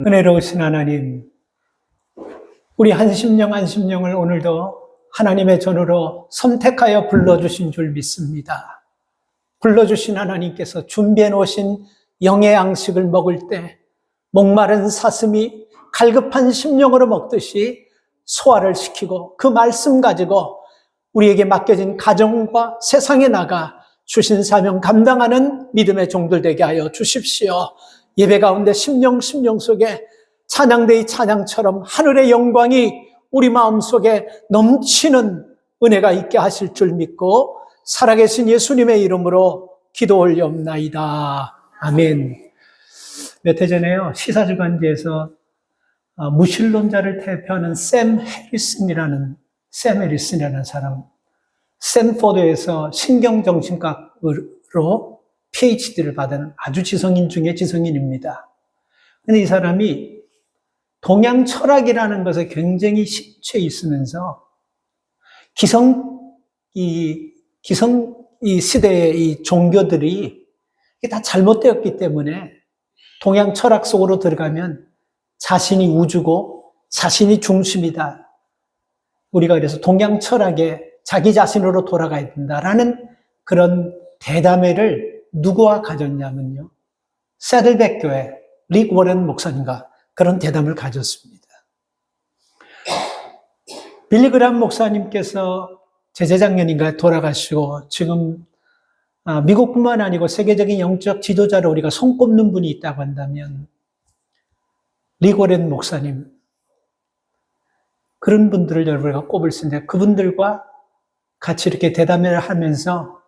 은혜로우신 하나님, 우리 한심령을 오늘도 하나님의 전으로 선택하여 불러주신 줄 믿습니다. 불러주신 하나님께서 준비해 놓으신 영의 양식을 먹을 때 목마른 사슴이 갈급한 심령으로 먹듯이 소화를 시키고 그 말씀 가지고 우리에게 맡겨진 가정과 세상에 나가 주신 사명 감당하는 믿음의 종들 되게 하여 주십시오. 예배 가운데 심령 속에 찬양대의 찬양처럼 하늘의 영광이 우리 마음속에 넘치는 은혜가 있게 하실 줄 믿고 살아계신 예수님의 이름으로 기도 올려옵나이다. 아멘. 몇 해 전에요, 시사주간지에서 무신론자를 대표하는 샘 해리슨이라는 사람, 스탠포드에서 신경정신학으로 PhD를 받은 아주 지성인 중에 지성인입니다. 근데 이 사람이 동양 철학이라는 것에 굉장히 심취해 있으면서 이 시대의 이 종교들이 다 잘못되었기 때문에 동양 철학 속으로 들어가면 자신이 우주고 자신이 중심이다. 우리가 그래서 동양 철학에 자기 자신으로 돌아가야 된다라는 그런 대담회를 누구와 가졌냐면요, 새들백 교회 릭 워렌 목사님과 그런 대담을 가졌습니다. 빌리 그람 목사님께서 재작년인가 돌아가시고 지금 미국뿐만 아니고 세계적인 영적 지도자로 우리가 손꼽는 분이 있다고 한다면 릭 워렌 목사님, 그런 분들을 여러분과 꼽을 수 있는데 그분들과 같이 이렇게 대담회를 하면서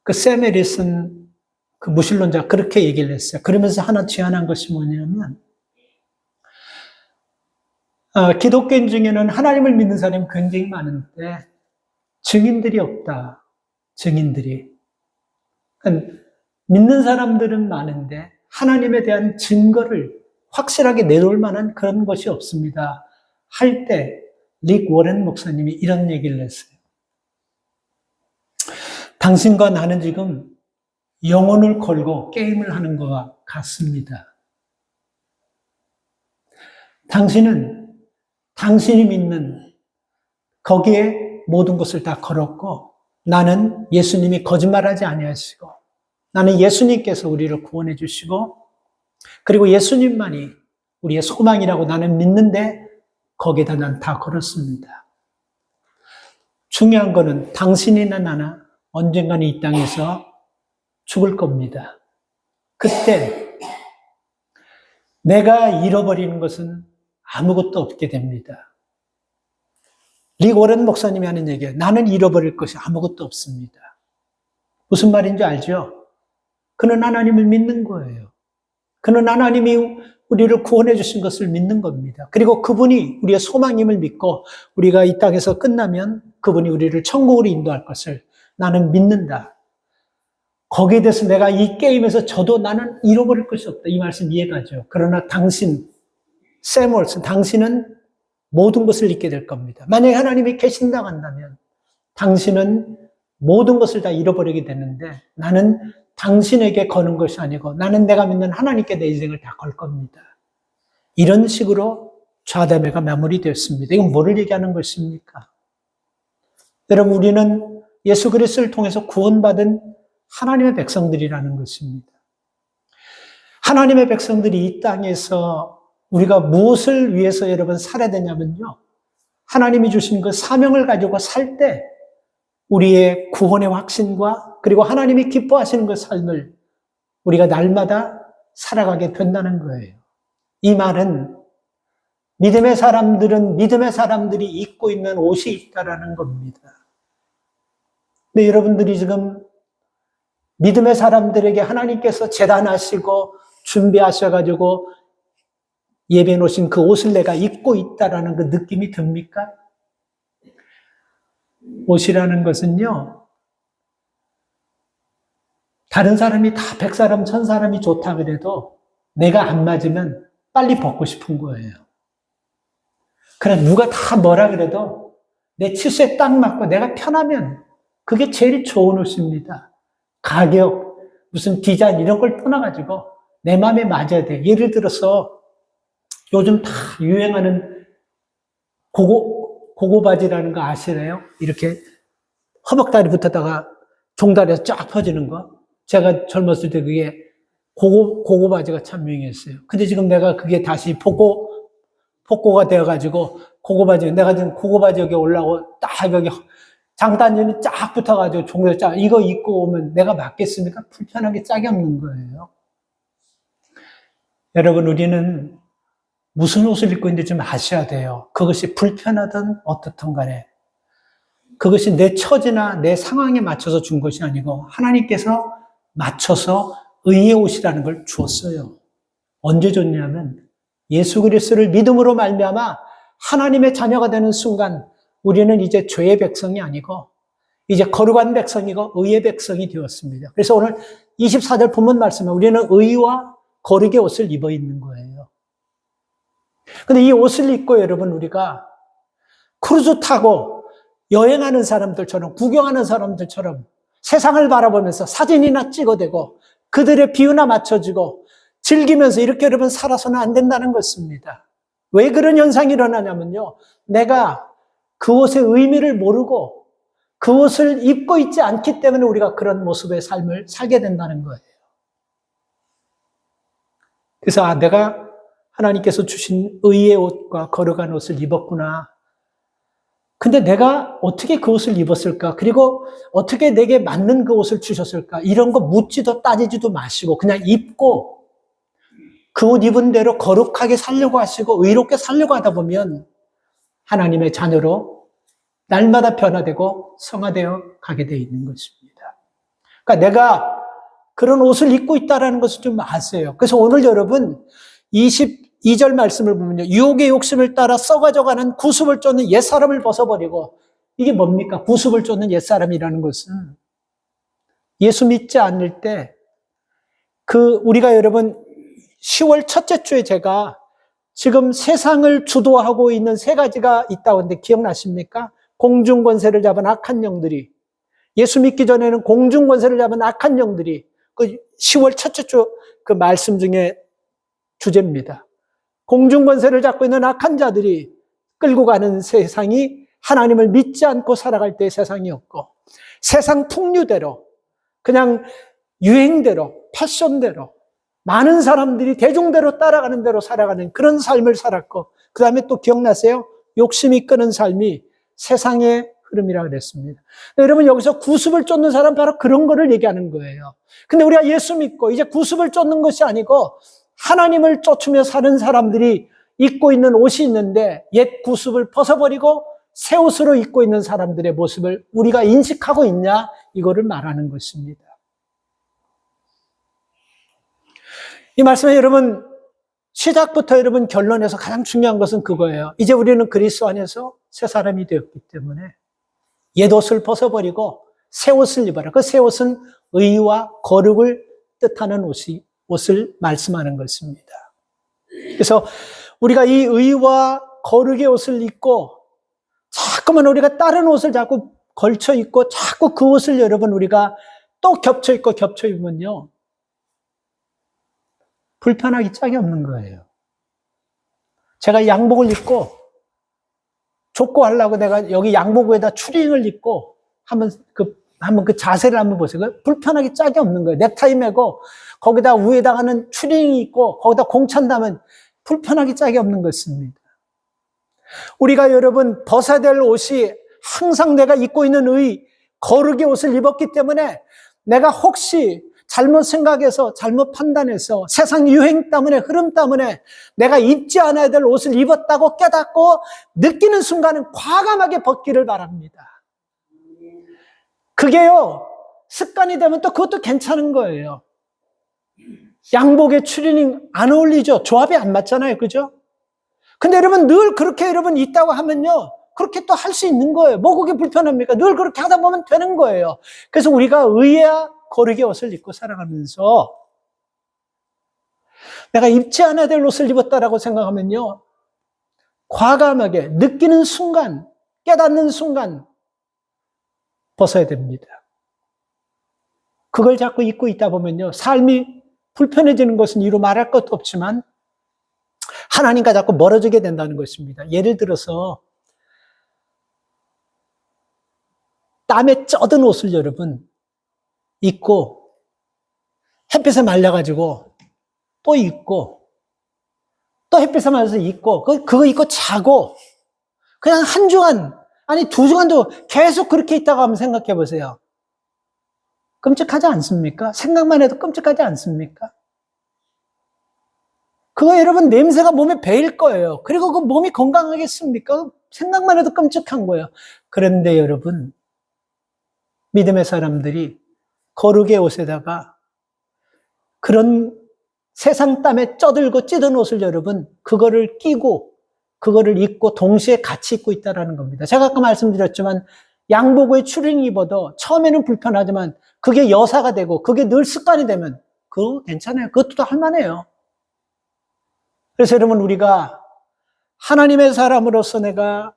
그 샘 해리슨 그 무신론자 그렇게 얘기를 했어요. 그러면서 하나 제안한 것이 뭐냐면, 기독교인 중에는 하나님을 믿는 사람이 굉장히 많은데 증인들이 없다. 증인들이. 그러니까 믿는 사람들은 많은데 하나님에 대한 증거를 확실하게 내놓을 만한 그런 것이 없습니다. 할 때 릭 워렌 목사님이 이런 얘기를 했어요. 당신과 나는 지금 영혼을 걸고 게임을 하는 것과 같습니다. 당신은 당신이 믿는 거기에 모든 것을 다 걸었고, 나는 예수님이 거짓말하지 아니하시고, 나는 예수님께서 우리를 구원해 주시고, 그리고 예수님만이 우리의 소망이라고 나는 믿는데 거기에다 난 다 걸었습니다. 중요한 거는 당신이나 나나 언젠가는 이 땅에서 죽을 겁니다. 그때 내가 잃어버리는 것은 아무것도 없게 됩니다. 릭 워렌 목사님이 하는 얘기예요. 나는 잃어버릴 것이 아무것도 없습니다. 무슨 말인지 알죠? 그는 하나님을 믿는 거예요. 그는 하나님이 우리를 구원해 주신 것을 믿는 겁니다. 그리고 그분이 우리의 소망임을 믿고 우리가 이 땅에서 끝나면 그분이 우리를 천국으로 인도할 것을 나는 믿는다. 거기에 대해서 내가 이 게임에서 져도 나는 잃어버릴 것이 없다. 이 말씀 이해가죠. 그러나 당신, 샘 올슨, 당신은 모든 것을 잃게 될 겁니다. 만약에 하나님이 계신다고 한다면 당신은 모든 것을 다 잃어버리게 되는데 나는 당신에게 거는 것이 아니고 나는 내가 믿는 하나님께 내 인생을 다 걸 겁니다. 이런 식으로 좌담회가 마무리되었습니다. 이건 뭐를 얘기하는 것입니까? 여러분, 우리는 예수 그리스도를 통해서 구원받은 하나님의 백성들이라는 것입니다. 하나님의 백성들이 이 땅에서 우리가 무엇을 위해서 여러분 살아야 되냐면요, 하나님이 주신 그 사명을 가지고 살 때 우리의 구원의 확신과 그리고 하나님이 기뻐하시는 그 삶을 우리가 날마다 살아가게 된다는 거예요. 이 말은 믿음의 사람들이 입고 있는 옷이 있다라는 겁니다. 근데 여러분들이 지금 믿음의 사람들에게 하나님께서 제단하시고 준비하셔가지고 예배해 놓으신 그 옷을 내가 입고 있다라는 그 느낌이 듭니까? 옷이라는 것은요, 다른 사람이 다 100사람, 1000사람이 좋다 그래도 내가 안 맞으면 빨리 벗고 싶은 거예요. 그래, 누가 다 뭐라 그래도 내 치수에 딱 맞고 내가 편하면 그게 제일 좋은 옷입니다. 가격, 무슨 디자인 이런 걸 떠나가지고 내 마음에 맞아야 돼. 예를 들어서 요즘 다 유행하는 고고 바지라는 거 아시나요? 이렇게 허벅다리 붙었다가 종다리에서 쫙 퍼지는 거. 제가 젊었을 때 그게 고고 바지가 참 유행했어요. 근데 지금 내가 그게 다시 복고가 되어가지고 고고 바지, 내가 지금 고고 바지 여기 올라오고 딱 여기 장단전이 쫙 붙어가지고 종다리 쫙 이거 입고 오면 내가 맞겠습니까? 불편하게 짝이 없는 거예요. 여러분, 우리는 무슨 옷을 입고 있는지 좀 아셔야 돼요. 그것이 불편하든 어떻든 간에. 그것이 내 처지나 내 상황에 맞춰서 준 것이 아니고 하나님께서 맞춰서 의의 옷이라는 걸 주었어요. 언제 줬냐면 예수 그리스도를 믿음으로 말미암아 하나님의 자녀가 되는 순간 우리는 이제 죄의 백성이 아니고 이제 거룩한 백성이고 의의 백성이 되었습니다. 그래서 오늘 24절 본문 말씀에 우리는 의와 거룩의 옷을 입어 있는 거예요. 근데 이 옷을 입고 여러분 우리가 크루즈 타고 여행하는 사람들처럼 구경하는 사람들처럼 세상을 바라보면서 사진이나 찍어대고 그들의 비유나 맞춰주고 즐기면서 이렇게 여러분 살아서는 안 된다는 것입니다. 왜 그런 현상이 일어나냐면요. 내가 그 옷의 의미를 모르고 그 옷을 입고 있지 않기 때문에 우리가 그런 모습의 삶을 살게 된다는 거예요. 그래서 내가 하나님께서 주신 의의 옷과 거룩한 옷을 입었구나. 근데 내가 어떻게 그 옷을 입었을까? 그리고 어떻게 내게 맞는 그 옷을 주셨을까? 이런 거 묻지도 따지지도 마시고 그냥 입고 그 옷 입은 대로 거룩하게 살려고 하시고 의롭게 살려고 하다 보면 하나님의 자녀로 날마다 변화되고 성화되어 가게 되어 있는 것입니다. 그러니까 내가 그런 옷을 입고 있다는 것을 좀 아세요. 그래서 오늘 여러분 22절 말씀을 보면요. 유혹의 욕심을 따라 썩어져가는 구습을 쫓는 옛사람을 벗어버리고 이게 뭡니까? 구습을 쫓는 옛사람이라는 것은 예수 믿지 않을 때 우리가 여러분 10월 첫째 주에 제가 지금 세상을 주도하고 있는 세 가지가 있다고 하는데 기억나십니까? 공중권세를 잡은 악한 영들이 예수 믿기 전에는 공중권세를 잡은 악한 영들이 그 10월 첫째 주 그 말씀 중에 주제입니다. 공중권세를 잡고 있는 악한 자들이 끌고 가는 세상이 하나님을 믿지 않고 살아갈 때의 세상이었고 세상 풍류대로 그냥 유행대로 패션대로 많은 사람들이 대중대로 따라가는 대로 살아가는 그런 삶을 살았고 그 다음에 또 기억나세요? 욕심이 끄는 삶이 세상의 흐름이라 그랬습니다. 여러분 여기서 구습을 쫓는 사람 바로 그런 거를 얘기하는 거예요. 근데 우리가 예수 믿고 이제 구습을 쫓는 것이 아니고 하나님을 쫓으며 사는 사람들이 입고 있는 옷이 있는데 옛 구습을 벗어버리고 새 옷으로 입고 있는 사람들의 모습을 우리가 인식하고 있냐 이거를 말하는 것입니다. 이 말씀에 여러분 시작부터 여러분 결론에서 가장 중요한 것은 그거예요. 이제 우리는 그리스도 안에서 새 사람이 되었기 때문에 옛 옷을 벗어버리고 새 옷을 입어라. 그 새 옷은 의와 거룩을 뜻하는 옷을 말씀하는 것입니다. 그래서 우리가 이 의와 거룩의 옷을 입고 자꾸만 우리가 다른 옷을 자꾸 걸쳐 입고 자꾸 그 옷을 여러분 우리가 또 겹쳐 입고 겹쳐 입으면요. 불편하기 짝이 없는 거예요. 제가 양복을 입고 족구 하려고 내가 여기 양복 위에다 추리닝을 입고 한번 그 자세를 한번 보세요. 불편하기 짝이 없는 거예요. 넥타이 매고 거기다 위에다가는 추리닝이 있고 거기다 공 찬다면 불편하기 짝이 없는 것입니다. 우리가 여러분 벗어야 될 옷이 항상 내가 입고 있는 거룩의 옷을 입었기 때문에 내가 혹시 잘못 생각해서 잘못 판단해서 세상 유행 때문에 흐름 때문에 내가 입지 않아야 될 옷을 입었다고 깨닫고 느끼는 순간은 과감하게 벗기를 바랍니다. 그게요 습관이 되면 또 그것도 괜찮은 거예요. 양복에 추리닝 안 어울리죠. 조합이 안 맞잖아요. 그죠? 근데 여러분 늘 그렇게 여러분 있다고 하면요 그렇게 또 할 수 있는 거예요. 뭐 그게 불편합니까? 늘 그렇게 하다 보면 되는 거예요. 그래서 우리가 의와 거룩의 옷을 입고 살아가면서 내가 입지 않아야 될 옷을 입었다라고 생각하면요 과감하게 느끼는 순간 깨닫는 순간 벗어야 됩니다. 그걸 자꾸 입고 있다 보면요 삶이 불편해지는 것은 이루 말할 것도 없지만 하나님과 자꾸 멀어지게 된다는 것입니다. 예를 들어서 땀에 젖은 옷을 여러분 입고 햇빛에 말려가지고 또 입고 또 햇빛에 말려서 입고 그거 입고 자고 그냥 한 주간 아니 2주간도 계속 그렇게 있다가 한번 생각해 보세요. 끔찍하지 않습니까? 생각만 해도 끔찍하지 않습니까? 그거 여러분 냄새가 몸에 배일 거예요. 그리고 그 몸이 건강하겠습니까? 생각만 해도 끔찍한 거예요. 그런데 여러분 믿음의 사람들이 거룩의 옷에다가 그런 세상 땀에 쪄들고 찌든 옷을 여러분 그거를 끼고 그거를 입고 동시에 같이 입고 있다는 겁니다. 제가 아까 말씀드렸지만 양복의 추리닝 입어도 처음에는 불편하지만 그게 여사가 되고 그게 늘 습관이 되면 그거 괜찮아요. 그것도 할만해요. 그래서 여러분 우리가 하나님의 사람으로서 내가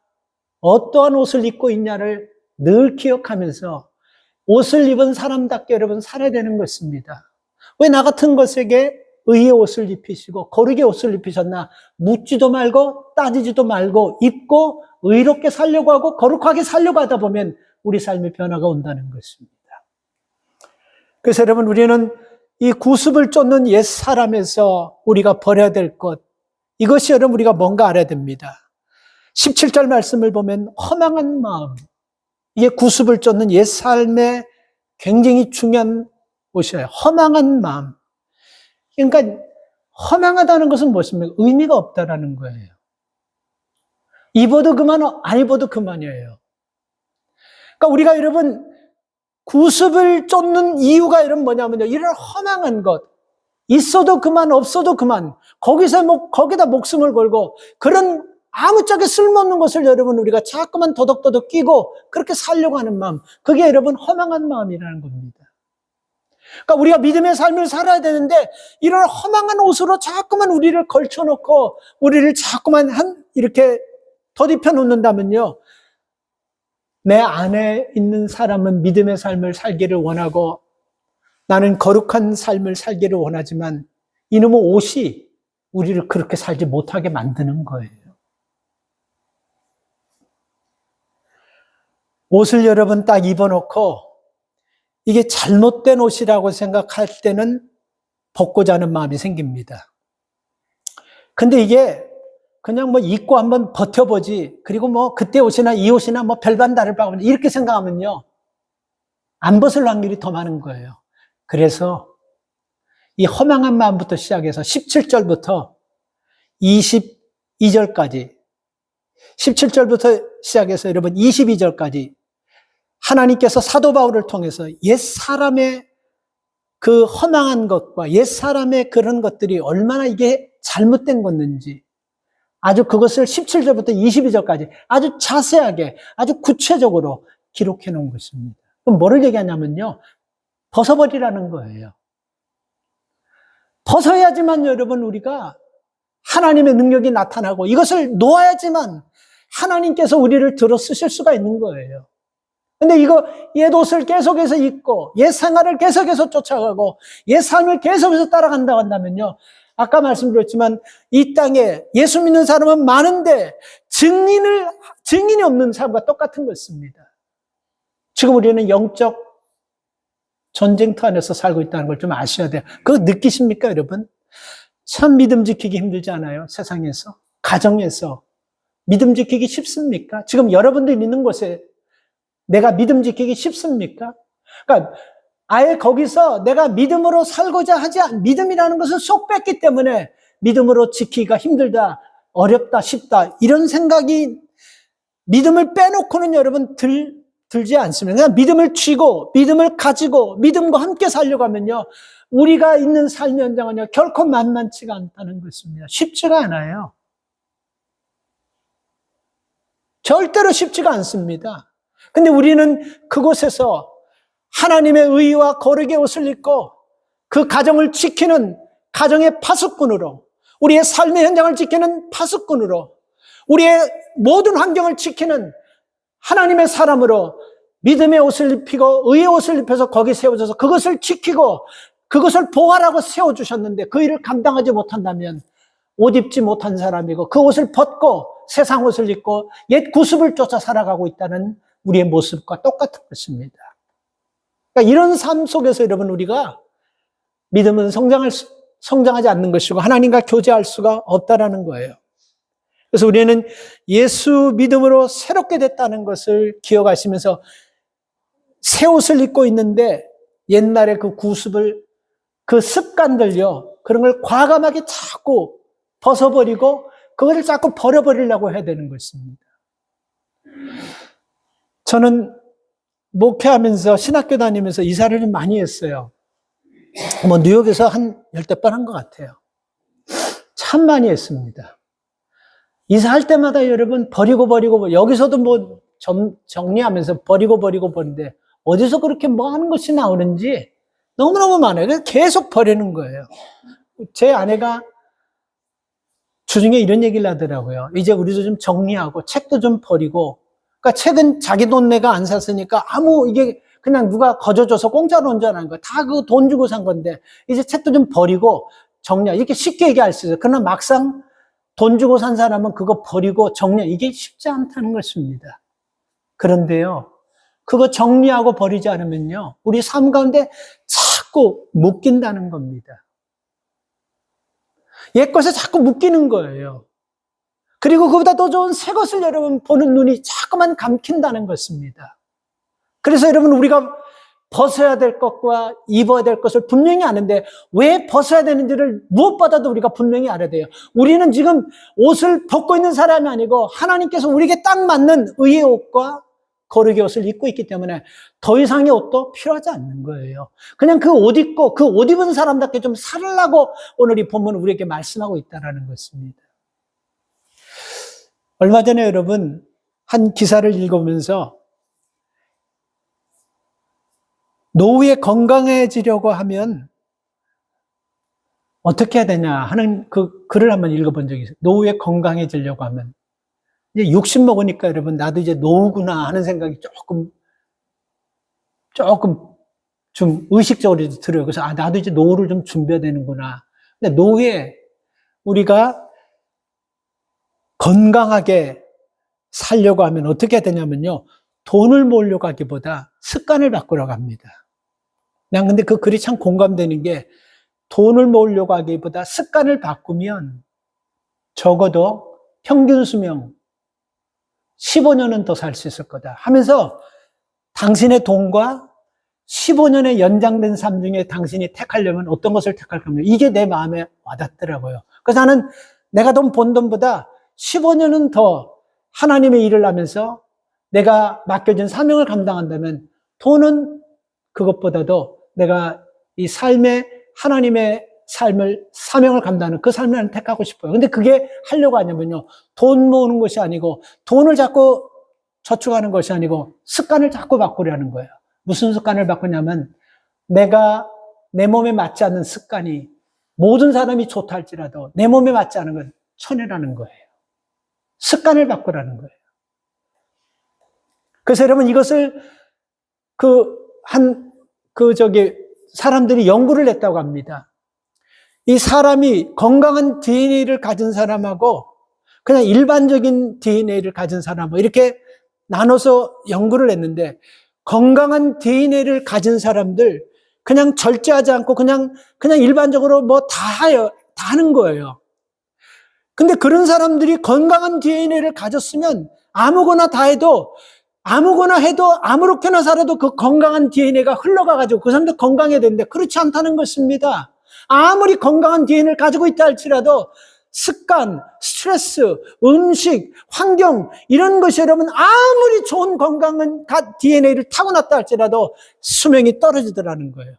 어떠한 옷을 입고 있냐를 늘 기억하면서 옷을 입은 사람답게 여러분 살아야 되는 것입니다. 왜 나 같은 것에게 의의 옷을 입히시고 거룩의 옷을 입히셨나? 묻지도 말고 따지지도 말고 입고 의롭게 살려고 하고 거룩하게 살려고 하다 보면 우리 삶의 변화가 온다는 것입니다. 그래서 여러분 우리는 이 구습을 쫓는 옛 사람에서 우리가 버려야 될 것, 이것이 여러분 우리가 뭔가 알아야 됩니다. 17절 말씀을 보면 허망한 마음, 이게 구습을 쫓는 옛 삶의 굉장히 중요한 것이에요. 허망한 마음. 그러니까 허망하다는 것은 무엇입니까? 의미가 없다라는 거예요. 입어도 그만, 안 입어도 그만이에요. 그러니까 우리가 여러분 구습을 쫓는 이유가 여러분 뭐냐면요, 이런 허망한 것, 있어도 그만, 없어도 그만, 거기다 목숨을 걸고 그런 아무짝에 쓸모없는 것을 여러분 우리가 자꾸만 더덕더덕 끼고 그렇게 살려고 하는 마음, 그게 여러분 허망한 마음이라는 겁니다. 그러니까 우리가 믿음의 삶을 살아야 되는데 이런 허망한 옷으로 자꾸만 우리를 걸쳐놓고 우리를 자꾸만 이렇게 덧입혀 놓는다면요, 내 안에 있는 사람은 믿음의 삶을 살기를 원하고 나는 거룩한 삶을 살기를 원하지만 이놈의 옷이 우리를 그렇게 살지 못하게 만드는 거예요. 옷을 여러분 딱 입어놓고 이게 잘못된 옷이라고 생각할 때는 벗고자 하는 마음이 생깁니다. 근데 이게 그냥 뭐 입고 한번 버텨보지, 그리고 뭐 그때 옷이나 이 옷이나 뭐 별반 다를 바 없는 이렇게 생각하면요, 안 벗을 확률이 더 많은 거예요. 그래서 이 허망한 마음부터 시작해서 17절부터 22절까지, 17절부터 시작해서 여러분 22절까지 하나님께서 사도 바울을 통해서 옛 사람의 그 허망한 것과 옛 사람의 그런 것들이 얼마나 이게 잘못된 건지 아주 그것을 17절부터 22절까지 아주 자세하게 아주 구체적으로 기록해 놓은 것입니다. 그럼 뭐를 얘기하냐면요, 벗어버리라는 거예요. 벗어야지만 여러분 우리가 하나님의 능력이 나타나고 이것을 놓아야지만 하나님께서 우리를 들어 쓰실 수가 있는 거예요. 근데 옛 옷을 계속해서 입고 옛 생활을 계속해서 쫓아가고 옛 삶을 계속해서 따라간다고 한다면요, 아까 말씀드렸지만 이 땅에 예수 믿는 사람은 많은데 증인이 없는 사람과 똑같은 것입니다. 지금 우리는 영적 전쟁터 안에서 살고 있다는 걸 좀 아셔야 돼요. 그거 느끼십니까, 여러분? 참 믿음 지키기 힘들지 않아요? 세상에서, 가정에서 믿음 지키기 쉽습니까? 지금 여러분들 있는 곳에 내가 믿음 지키기 쉽습니까? 그러니까 아예 거기서 내가 믿음으로 살고자 하지 않, 믿음이라는 것을 쏙 뺐기 때문에 믿음으로 지키기가 힘들다, 어렵다, 쉽다, 이런 생각이 믿음을 빼놓고는 여러분 들지 않습니다. 그냥 믿음을 쥐고 믿음을 가지고 믿음과 함께 살려고 하면요, 우리가 있는 삶의 현장은요 결코 만만치가 않다는 것입니다. 쉽지가 않아요. 절대로 쉽지가 않습니다. 근데 우리는 그곳에서 하나님의 의와 거룩의 옷을 입고 그 가정을 지키는 가정의 파수꾼으로, 우리의 삶의 현장을 지키는 파수꾼으로, 우리의 모든 환경을 지키는 하나님의 사람으로 믿음의 옷을 입히고 의의 옷을 입혀서 거기 세워져서 그것을 지키고 그것을 보호하라고 세워주셨는데 그 일을 감당하지 못한다면 옷 입지 못한 사람이고 그 옷을 벗고 세상 옷을 입고 옛 구습을 쫓아 살아가고 있다는 우리의 모습과 똑같은 것입니다. 그러니까 이런 삶 속에서 여러분 우리가 믿음은 성장하지 않는 것이고 하나님과 교제할 수가 없다라는 거예요. 그래서 우리는 예수 믿음으로 새롭게 됐다는 것을 기억하시면서 새 옷을 입고 있는데 옛날에 그 구습을 그 습관들요 그런 걸 과감하게 자꾸 벗어버리고 그것을 자꾸 버려버리려고 해야 되는 것입니다. 저는 목회하면서 신학교 다니면서 이사를 좀 많이 했어요. 뭐 뉴욕에서 한 10번 한 것 같아요. 참 많이 했습니다. 이사할 때마다 여러분 버리고 여기서도 뭐 정리하면서 버리고 버리는데 어디서 그렇게 뭐 하는 것이 나오는지 너무너무 많아요. 그래서 계속 버리는 거예요. 제 아내가 주중에 이런 얘기를 하더라고요. 이제 우리도 좀 정리하고 책도 좀 버리고 그러니까 책은 자기 돈 내가 안 샀으니까 이게 그냥 누가 거저줘서 공짜로 온 줄 아는 거야. 다 그거 돈 주고 산 건데 이제 책도 좀 버리고 정리하 이렇게 쉽게 얘기할 수 있어요. 그러나 막상 돈 주고 산 사람은 그거 버리고 이게 쉽지 않다는 것입니다. 그런데요. 그거 정리하고 버리지 않으면요. 우리 삶 가운데 자꾸 묶인다는 겁니다. 옛 것에 자꾸 묶이는 거예요. 그리고 그보다 더 좋은 새 것을 여러분 보는 눈이 자꾸만 감킨다는 것입니다. 그래서 여러분 우리가 벗어야 될 것과 입어야 될 것을 분명히 아는데 왜 벗어야 되는지를 무엇보다도 우리가 분명히 알아야 돼요. 우리는 지금 옷을 벗고 있는 사람이 아니고 하나님께서 우리에게 딱 맞는 의의 옷과 거룩의 옷을 입고 있기 때문에 더 이상의 옷도 필요하지 않는 거예요. 그냥 그 옷 입고 그 옷 입은 사람답게 좀 살라고 오늘 이 본문은 우리에게 말씀하고 있다는 것입니다. 얼마 전에 여러분 한 기사를 읽으면서 노후에 건강해지려고 하면 어떻게 해야 되냐 하는 그 글을 한번 읽어본 적이 있어요. 노후에 건강해지려고 하면 이제 60 먹으니까 여러분 나도 이제 노후구나 하는 생각이 조금 좀 의식적으로 들어요. 그래서 나도 이제 노후를 좀 준비해야 되는구나. 근데 노후에 우리가 건강하게 살려고 하면 어떻게 해야 되냐면요. 돈을 모으려고 하기보다 습관을 바꾸려고 합니다. 난 근데 그 글이 참 공감되는 게 돈을 모으려고 하기보다 습관을 바꾸면 적어도 평균 수명 15년은 더 살 수 있을 거다 하면서 당신의 돈과 15년의 연장된 삶 중에 당신이 택하려면 어떤 것을 택할 겁니까? 이게 내 마음에 와닿더라고요. 그래서 나는 내가 번 돈보다 15년은 더 하나님의 일을 하면서 내가 맡겨진 사명을 감당한다면 돈은 그것보다도 내가 이 삶의 하나님의 사명을 감당하는 그 삶을 나는 택하고 싶어요. 근데 그게 하려고 하냐면요. 돈 모으는 것이 아니고 돈을 자꾸 저축하는 것이 아니고 습관을 자꾸 바꾸려는 거예요. 무슨 습관을 바꾸냐면 내가 내 몸에 맞지 않는 습관이 모든 사람이 좋다 할지라도 내 몸에 맞지 않은 건 천외라는 거예요. 습관을 바꾸라는 거예요. 그래서 여러분 이것을 사람들이 연구를 했다고 합니다. 이 사람이 건강한 DNA를 가진 사람하고 그냥 일반적인 DNA를 가진 사람하고 이렇게 나눠서 연구를 했는데 건강한 DNA를 가진 사람들 그냥 절제하지 않고 그냥 일반적으로 뭐 다 하는 거예요. 근데 그런 사람들이 건강한 DNA를 가졌으면 아무거나 해도 아무렇게나 살아도 그 건강한 DNA가 흘러가가지고 그 사람도 건강해야 되는데 그렇지 않다는 것입니다. 아무리 건강한 DNA를 가지고 있다 할지라도 습관, 스트레스, 음식, 환경 이런 것이 여러분 아무리 좋은 건강한 DNA를 타고났다 할지라도 수명이 떨어지더라는 거예요.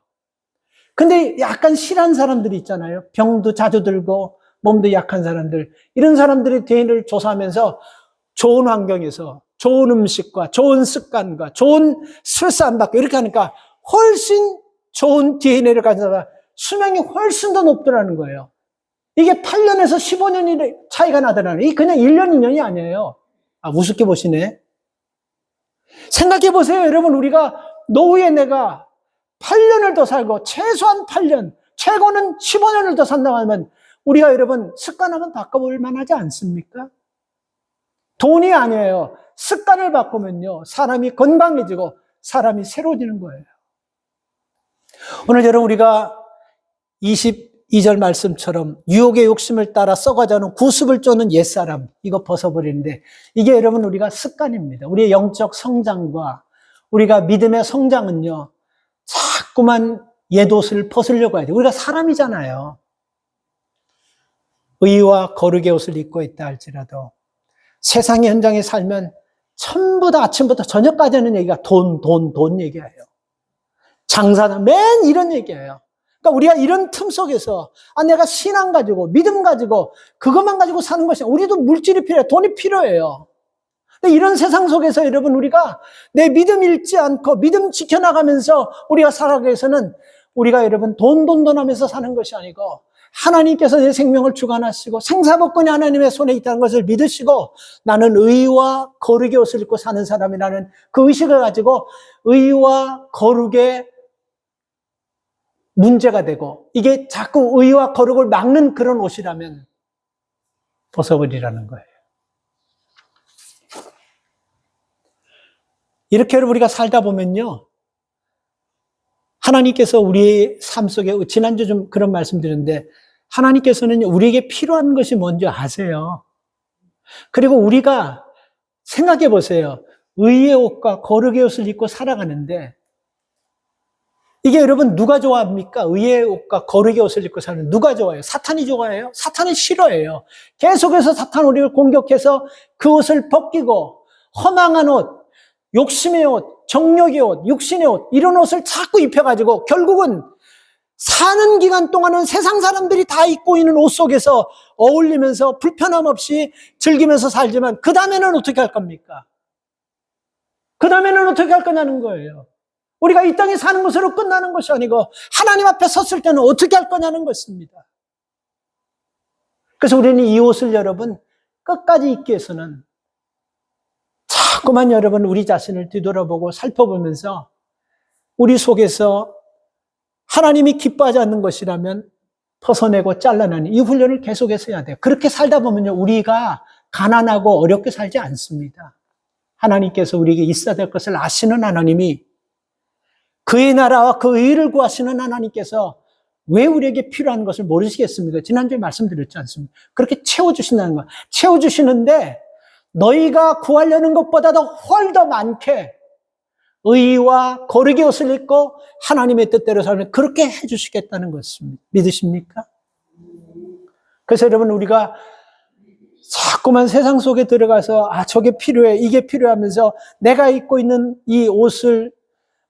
근데 약간 실한 사람들이 있잖아요. 병도 자주 들고 몸도 약한 사람들. 이런 사람들의 DNA를 조사하면서 좋은 환경에서 좋은 음식과 좋은 습관과 좋은 스트레스 안 받고 이렇게 하니까 훨씬 좋은 DNA를 가진 사람 수명이 훨씬 더 높더라는 거예요. 이게 8년에서 15년이 차이가 나더라는 거예요. 이게 그냥 1년, 2년이 아니에요. 우습게 보시네. 생각해 보세요. 여러분 우리가 노후에 내가 8년을 더 살고 최소한 8년, 최고는 15년을 더 산다고 하면 우리가 여러분 습관 한번 바꿔볼 만하지 않습니까? 돈이 아니에요. 습관을 바꾸면요, 사람이 건강해지고 사람이 새로워지는 거예요. 오늘 여러분 우리가 22절 말씀처럼 유혹의 욕심을 따라 썩어가는 구습을 쫓는 옛사람, 이거 벗어버리는데, 이게 여러분 우리가 습관입니다. 우리의 영적 성장과 우리가 믿음의 성장은요, 자꾸만 옛옷을 벗으려고 해야 돼요. 우리가 사람이잖아요. 의와 거룩의 옷을 입고 있다 할지라도 세상의 현장에 살면 전부 다 아침부터 저녁까지 하는 얘기가 돈 얘기예요. 장사는 맨 이런 얘기예요. 그러니까 우리가 이런 틈 속에서 내가 신앙 가지고 믿음 가지고 그것만 가지고 사는 것이 아니라 우리도 물질이 필요해요. 돈이 필요해요. 근데 이런 세상 속에서 여러분 우리가 내 믿음 잃지 않고 믿음 지켜나가면서 우리가 살아가기 위해서는 우리가 여러분 돈 하면서 사는 것이 아니고 하나님께서 내 생명을 주관하시고 생사복권이 하나님의 손에 있다는 것을 믿으시고 나는 의와 거룩의 옷을 입고 사는 사람이라는 그 의식을 가지고 의와 거룩의 문제가 되고 이게 자꾸 의와 거룩을 막는 그런 옷이라면 벗어버리라는 거예요. 이렇게 우리가 살다 보면요, 하나님께서 우리의 삶 속에, 지난주 좀 그런 말씀 드렸는데, 하나님께서는 우리에게 필요한 것이 뭔지 아세요. 그리고 우리가 생각해 보세요. 의의 옷과 거룩의 옷을 입고 살아가는데, 이게 여러분 누가 좋아합니까? 의의 옷과 거룩의 옷을 입고 사는 누가 좋아해요? 사탄이 좋아해요? 사탄은 싫어해요. 계속해서 사탄 우리를 공격해서 그 옷을 벗기고 허망한 옷, 욕심의 옷, 정욕의 옷, 육신의 옷, 이런 옷을 자꾸 입혀가지고 결국은 사는 기간 동안은 세상 사람들이 다 입고 있는 옷 속에서 어울리면서 불편함 없이 즐기면서 살지만 그 다음에는 어떻게 할 겁니까? 그 다음에는 어떻게 할 거냐는 거예요. 우리가 이 땅에 사는 것으로 끝나는 것이 아니고 하나님 앞에 섰을 때는 어떻게 할 거냐는 것입니다. 그래서 우리는 이 옷을 여러분 끝까지 입기 위해서는 자꾸만 여러분 우리 자신을 뒤돌아보고 살펴보면서 우리 속에서 하나님이 기뻐하지 않는 것이라면 벗어내고 잘라내는 이 훈련을 계속해서 해야 돼요. 그렇게 살다 보면요, 우리가 가난하고 어렵게 살지 않습니다. 하나님께서 우리에게 있어야 될 것을 아시는 하나님이, 그의 나라와 그 의를 구하시는 하나님께서 왜 우리에게 필요한 것을 모르시겠습니까? 지난주에 말씀드렸지 않습니까? 그렇게 채워주신다는 거예요. 채워주시는데 너희가 구하려는 것보다도 훨 더 많게 의와 거룩의 옷을 입고 하나님의 뜻대로 살면 그렇게 해주시겠다는 것입니다. 믿으십니까? 그래서 여러분 우리가 자꾸만 세상 속에 들어가서 저게 필요해, 이게 필요하면서 내가 입고 있는 이 옷을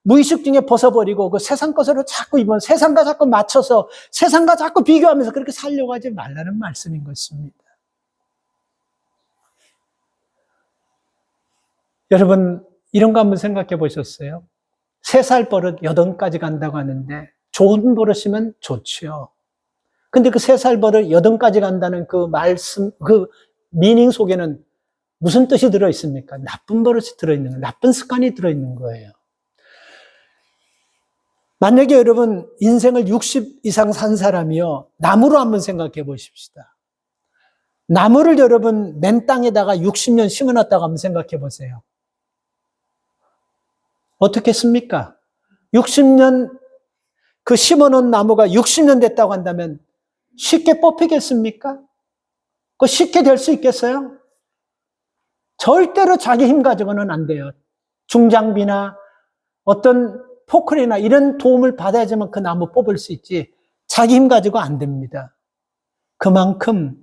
무의식 중에 벗어버리고 그 세상 것으로 자꾸 입으면 세상과 자꾸 맞춰서 세상과 자꾸 비교하면서 그렇게 살려고 하지 말라는 말씀인 것입니다. 여러분 이런 거 한번 생각해 보셨어요? 3살 버릇 8까지 간다고 하는데 좋은 버릇이면 좋지요. 근데 그 3살 버릇 8까지 간다는 그 말씀, 그 미닝 속에는 무슨 뜻이 들어있습니까? 나쁜 버릇이 들어있는 거예요. 나쁜 습관이 들어있는 거예요. 만약에 여러분 인생을 60 이상 산 사람이요, 나무로 한번 생각해 보십시다. 나무를 여러분 맨 땅에다가 60년 심어놨다고 한번 생각해 보세요. 어떻겠습니까? 60년 그 심어놓은 나무가 60년 됐다고 한다면 쉽게 뽑히겠습니까? 그거 쉽게 될 수 있겠어요? 절대로 자기 힘 가지고는 안 돼요. 중장비나 어떤 포크레나 이런 도움을 받아야지만 그 나무 뽑을 수 있지 자기 힘 가지고 안 됩니다. 그만큼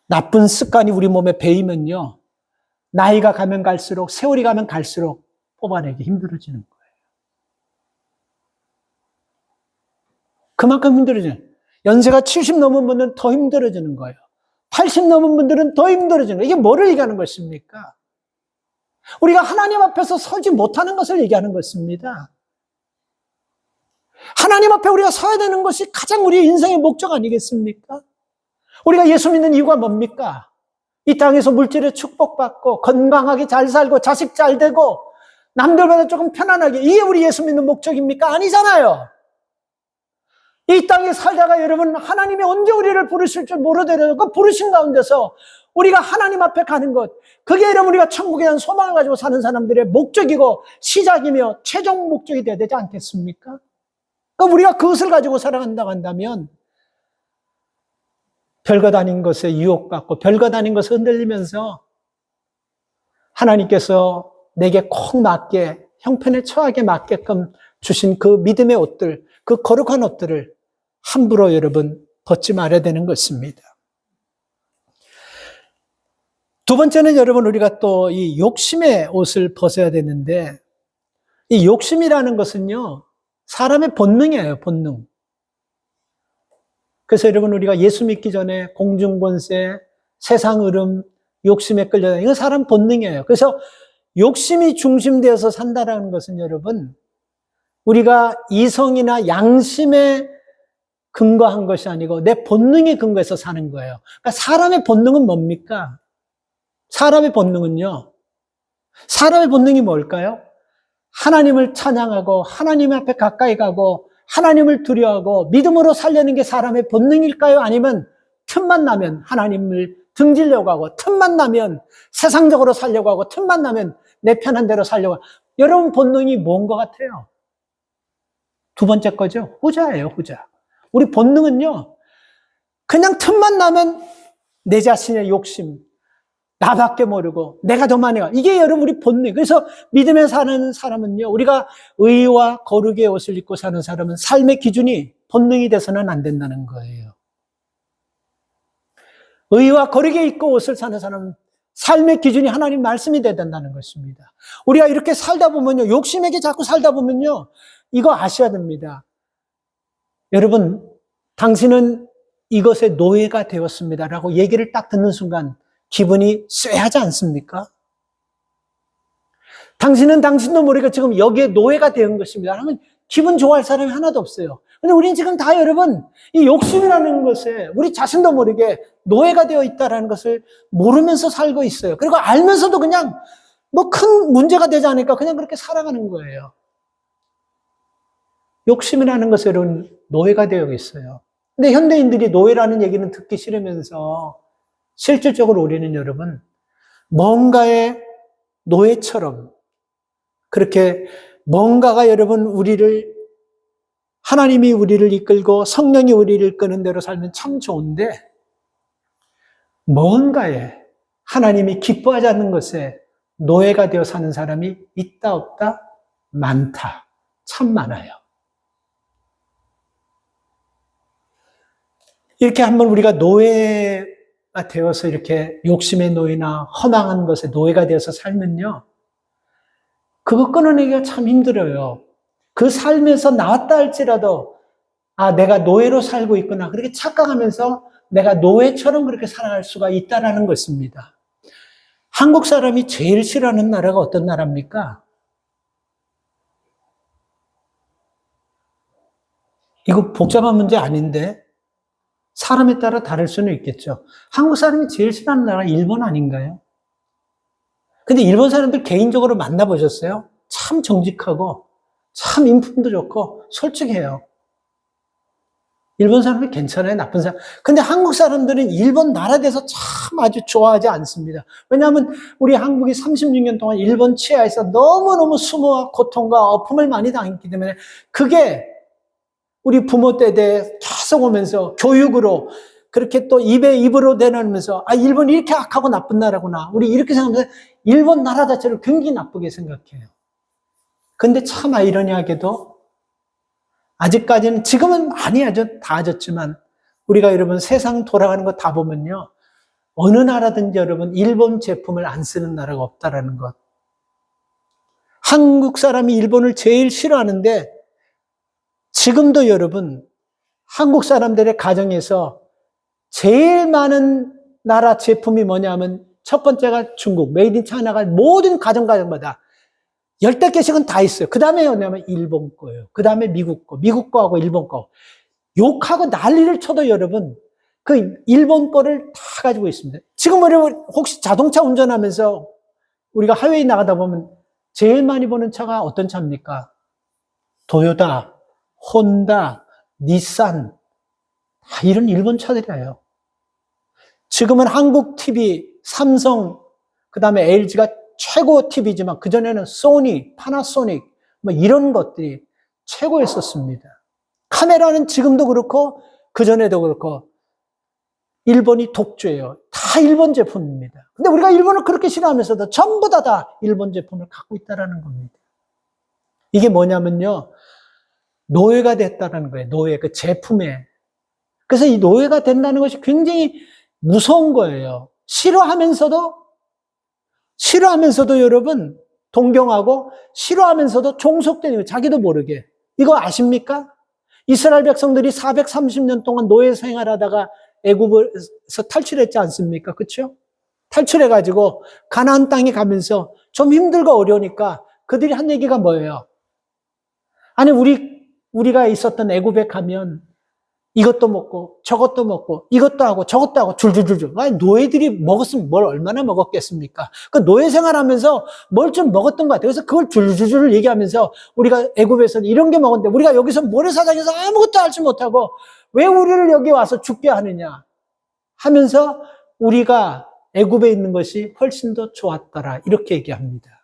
나쁜 습관이 우리 몸에 배이면요, 나이가 가면 갈수록, 세월이 가면 갈수록 뽑아내기 힘들어지는 거예요. 그만큼 힘들어지는 거예요. 연세가 70 넘은 분들은 더 힘들어지는 거예요. 80 넘은 분들은 더 힘들어지는 거예요. 이게 뭐를 얘기하는 것입니까? 우리가 하나님 앞에서 서지 못하는 것을 얘기하는 것입니다. 하나님 앞에 우리가 서야 되는 것이 가장 우리의 인생의 목적 아니겠습니까? 우리가 예수 믿는 이유가 뭡니까? 이 땅에서 물질의 축복받고 건강하게 잘 살고 자식 잘 되고 남들보다 조금 편안하게, 이게 우리 예수 믿는 목적입니까? 아니잖아요. 이 땅에 살다가 여러분 하나님이 언제 우리를 부르실 줄 모르더라도 그 부르신 가운데서 우리가 하나님 앞에 가는 것, 그게 여러분 우리가 천국에 대한 소망을 가지고 사는 사람들의 목적이고 시작이며 최종 목적이 되어야 되지 않겠습니까? 그럼 우리가 그것을 가지고 살아간다고 한다면 별것 아닌 것에 유혹받고 별것 아닌 것에 흔들리면서 하나님께서 내게 꼭 맞게 형편에 처하게 맞게끔 주신 그 믿음의 옷들, 그 거룩한 옷들을 함부로 여러분 벗지 말아야 되는 것입니다. 두 번째는 여러분 우리가 또 이 욕심의 옷을 벗어야 되는데, 이 욕심이라는 것은요 사람의 본능이에요. 본능. 그래서 여러분 우리가 예수 믿기 전에 공중권세, 세상 흐름, 욕심에 끌려다니는 이건 사람 본능이에요. 그래서 욕심이 중심되어서 산다라는 것은 여러분 우리가 이성이나 양심에 근거한 것이 아니고 내 본능에 근거해서 사는 거예요. 그러니까 사람의 본능은 뭡니까? 사람의 본능은요, 사람의 본능이 뭘까요? 하나님을 찬양하고 하나님 앞에 가까이 가고 하나님을 두려워하고 믿음으로 살려는 게 사람의 본능일까요? 아니면 틈만 나면 하나님을 등지려고 하고 틈만 나면 세상적으로 살려고 하고 틈만 나면 내 편한 대로 살려고 하고. 여러분 본능이 뭔 것 같아요? 두 번째 거죠. 후자예요. 후자. 우리 본능은요 그냥 틈만 나면 내 자신의 욕심, 나밖에 모르고 내가 더 많이 가. 이게 여러분 우리 본능. 그래서 믿음에 사는 사람은요 우리가 의와 거룩의 옷을 입고 사는 사람은 삶의 기준이 본능이 돼서는 안 된다는 거예요. 의와 거룩에 입고 옷을 사는 사람은 삶의 기준이 하나님 말씀이 돼야 된다는 것입니다. 우리가 이렇게 살다 보면요 욕심에게 자꾸 살다 보면요 이거 아셔야 됩니다. 여러분 당신은 이것의 노예가 되었습니다라고 얘기를 딱 듣는 순간 기분이 쎄하지 않습니까? 당신은 당신도 모르게 지금 여기에 노예가 된 것입니다. 하면 기분 좋아할 사람이 하나도 없어요. 근데 우리는 지금 다 여러분 이 욕심이라는 것에 우리 자신도 모르게 노예가 되어 있다는 것을 모르면서 살고 있어요. 그리고 알면서도 그냥 뭐 큰 문제가 되지 않으니까 그냥 그렇게 살아가는 거예요. 욕심이라는 것에 여러분 노예가 되어 있어요. 근데 현대인들이 노예라는 얘기는 듣기 싫으면서 실질적으로 우리는 여러분 뭔가의 노예처럼 그렇게 뭔가가 여러분 하나님이 우리를 이끌고 성령이 우리를 이끄는 대로 살면 참 좋은데 뭔가에 하나님이 기뻐하지 않는 것에 노예가 되어 사는 사람이 있다 없다? 많다. 참 많아요. 이렇게 한번 우리가 노예가 되어서 이렇게 욕심의 노예나 허망한 것에 노예가 되어서 살면요 그거 끊어내기가 참 힘들어요. 그 삶에서 나왔다 할지라도 내가 노예로 살고 있구나 그렇게 착각하면서 내가 노예처럼 그렇게 살아갈 수가 있다는 것입니다. 한국 사람이 제일 싫어하는 나라가 어떤 나라입니까? 이거 복잡한 문제 아닌데 사람에 따라 다를 수는 있겠죠. 한국 사람이 제일 싫어하는 나라가 일본 아닌가요? 근데 일본 사람들 개인적으로 만나보셨어요? 참 정직하고 참 인품도 좋고 솔직해요. 일본 사람이 괜찮아요, 나쁜 사람. 근데 한국 사람들은 일본 나라에 대해서 참 아주 좋아하지 않습니다. 왜냐하면 우리 한국이 36년 동안 일본 치하에서 너무너무 수모와 고통과 어품을 많이 당했기 때문에 그게 우리 부모 때에 계속 오면서 교육으로 그렇게 또 입으로 내놓으면서 일본이 이렇게 악하고 나쁜 나라구나. 우리 이렇게 생각하면서 일본 나라 자체를 굉장히 나쁘게 생각해요. 근데 참 아이러니하게도 아직까지는 지금은 많이 다아졌지만 우리가 여러분 세상 돌아가는 거 다 보면요. 어느 나라든지 여러분 일본 제품을 안 쓰는 나라가 없다라는 것. 한국 사람이 일본을 제일 싫어하는데 지금도 여러분 한국 사람들의 가정에서 제일 많은 나라 제품이 뭐냐면 첫 번째가 중국, 메이드 인 차이나가 모든 가정마다 10대 개씩은 다 있어요. 그 다음에 뭐냐면 일본 거예요. 그 다음에 미국 거하고 일본 거. 욕하고 난리를 쳐도 여러분 그 일본 거를 다 가지고 있습니다. 지금 여러분 혹시 자동차 운전하면서 우리가 하웨이 나가다 보면 제일 많이 보는 차가 어떤 차입니까? 도요타, 혼다, 닛산, 다 이런 일본 차들이에요. 지금은 한국 TV, 삼성, 그 다음에 LG가 최고 TV지만 그전에는 소니, 파나소닉, 뭐 이런 것들이 최고였었습니다. 카메라는 지금도 그렇고 그전에도 그렇고 일본이 독주예요. 다 일본 제품입니다. 근데 우리가 일본을 그렇게 싫어하면서도 전부 다 일본 제품을 갖고 있다는 겁니다. 이게 뭐냐면요, 노예가 됐다는 거예요. 노예, 그 제품에. 그래서 이 노예가 된다는 것이 굉장히 무서운 거예요. 싫어하면서도 여러분 동경하고 싫어하면서도 종속되는 거예요. 자기도 모르게. 이거 아십니까? 이스라엘 백성들이 430년 동안 노예 생활하다가 애굽에서 탈출했지 않습니까? 그렇죠? 탈출해가지고 가나안 땅에 가면서 좀 힘들고 어려우니까 그들이 한 얘기가 뭐예요? 아니 우리가 있었던 애굽에 가면 이것도 먹고 저것도 먹고 이것도 하고 저것도 하고 줄줄줄줄. 아니 노예들이 먹었으면 뭘 얼마나 먹었겠습니까? 그 노예 생활하면서 뭘 좀 먹었던 것 같아요. 그래서 그걸 줄줄줄 얘기하면서 우리가 애굽에서는 이런 게 먹었는데 우리가 여기서 모래사장에서 아무것도 알지 못하고 왜 우리를 여기 와서 죽게 하느냐 하면서 우리가 애굽에 있는 것이 훨씬 더 좋았더라 이렇게 얘기합니다.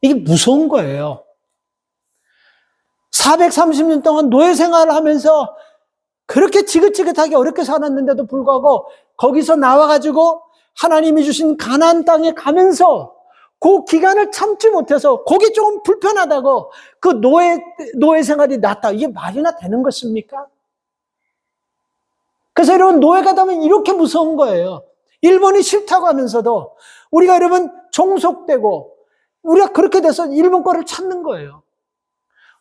이게 무서운 거예요. 430년 동안 노예 생활을 하면서 그렇게 지긋지긋하게 어렵게 살았는데도 불구하고 거기서 나와가지고 하나님이 주신 가나안 땅에 가면서 그 기간을 참지 못해서 거기 조금 불편하다고 그 노예 생활이 낫다. 이게 말이나 되는 것입니까? 그래서 여러분 노예가 되면 이렇게 무서운 거예요. 일본이 싫다고 하면서도 우리가 여러분 종속되고 우리가 그렇게 돼서 일본 거를 찾는 거예요.